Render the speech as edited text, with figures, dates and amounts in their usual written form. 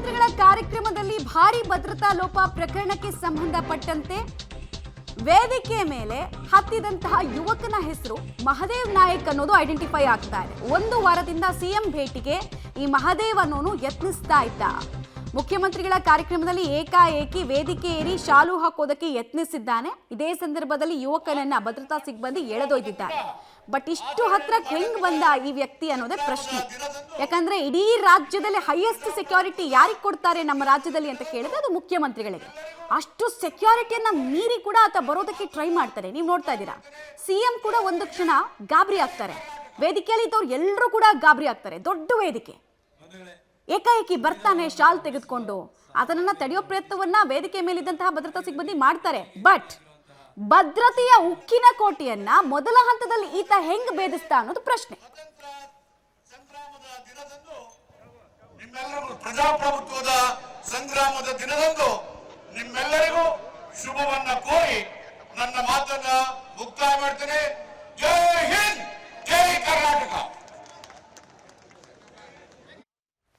ಮುಖ್ಯಮಂತ್ರಿಗಳ ಕಾರ್ಯಕ್ರಮದಲ್ಲಿ ಭಾರಿ ಭದ್ರತಾ ಲೋಪ ಪ್ರಕರಣಕ್ಕೆ ಸಂಬಂಧಪಟ್ಟಂತೆ ವೇದಿಕೆಯ ಮೇಲೆ ಹತ್ತಿದಂತಹ ಯುವಕನ ಹೆಸರು ಮಹದೇವ್ ನಾಯಕ್ ಅನ್ನೋದು ಐಡೆಂಟಿಫೈ ಆಗ್ತಾ ಇದೆ. ಒಂದು ವಾರದಿಂದ ಸಿಎಂ ಭೇಟಿಗೆ ಈ ಮಹದೇವ್ ಅನ್ನೋನು ಯತ್ನಿಸ್ತಾ ಇದ್ದ. ಮುಖ್ಯಮಂತ್ರಿಗಳ ಕಾರ್ಯಕ್ರಮದಲ್ಲಿ ಏಕಾಏಕಿ ವೇದಿಕೆ ಏರಿ ಶಾಲು ಹಾಕೋದಕ್ಕೆ ಯತ್ನಿಸಿದ್ದಾನೆ. ಇದೇ ಸಂದರ್ಭದಲ್ಲಿ ಯುವಕನನ್ನ ಭದ್ರತಾ ಸಿಬ್ಬಂದಿ ಎಳೆದೊಯ್ದಿದ್ದಾರೆ. ಬಟ್ ಇಷ್ಟು ಹತ್ರಕ್ಕೆ ಹೆಂಗ್ ಬಂದ ಈ ವ್ಯಕ್ತಿ ಅನ್ನೋದೇ ಪ್ರಶ್ನೆ. ಯಾಕಂದ್ರೆ ಇಡೀ ರಾಜ್ಯದಲ್ಲಿ ಹೈಯೆಸ್ಟ್ ಸೆಕ್ಯೂರಿಟಿ ಯಾರಿಗೆ ಕೊಡ್ತಾರೆ ನಮ್ಮ ರಾಜ್ಯದಲ್ಲಿ ಅಂತ ಕೇಳಿದ್ರೆ ಅದು ಮುಖ್ಯಮಂತ್ರಿಗಳಿಗೆ. ಅಷ್ಟು ಸೆಕ್ಯೂರಿಟಿಯನ್ನ ಮೀರಿ ಕೂಡ ಆತ ಬರೋದಕ್ಕೆ ಟ್ರೈ ಮಾಡ್ತಾರೆ. ನೀವು ನೋಡ್ತಾ ಇದ್ದೀರಾ, ಸಿಎಂ ಕೂಡ ಒಂದು ಕ್ಷಣ ಗಾಬರಿ ಆಗ್ತಾರೆ. ವೇದಿಕೆಯಲ್ಲಿ ಇದ್ದವ್ರು ಎಲ್ಲರೂ ಕೂಡ ಗಾಬರಿ ಆಗ್ತಾರೆ. ದೊಡ್ಡ ವೇದಿಕೆ, ಏಕಾಏಕಿ ಬರ್ತಾನೆ ಶಾಲ್ ತೆಗೆದುಕೊಂಡು. ಅದನ್ನ ತಡೆಯೋ ಪ್ರಯತ್ನವನ್ನ ವೇದಿಕೆ ಮೇಲಿದ್ದಂತಹ ಭದ್ರತಾ ಸಿಬ್ಬಂದಿ ಮಾಡ್ತಾರೆ. ಬಟ್ ಭದ್ರತೆಯ ಉಕ್ಕಿನ ಕೋಟೆಯನ್ನ ಮೊದಲ ಹಂತದಲ್ಲಿ ಈತ ಹೆಂಗ್ ಭೇದಿಸ್ತಾ ಅನ್ನೋದು ಪ್ರಶ್ನೆ. ಪ್ರಜಾಪ್ರಭುತ್ವದ ಸಂಗ್ರಾಮದ ದಿನದಂದು ನಿಮ್ಮೆಲ್ಲರಿಗೂ ಶುಭವನ್ನ ಕೋರಿ ನನ್ನ ಮಾತನ್ನ ಮುಕ್ತಾಯ ಮಾಡ್ತೇನೆ. ಜೈ ಹಿಂದ್, ಜೈ ಕರ್ನಾಟಕ.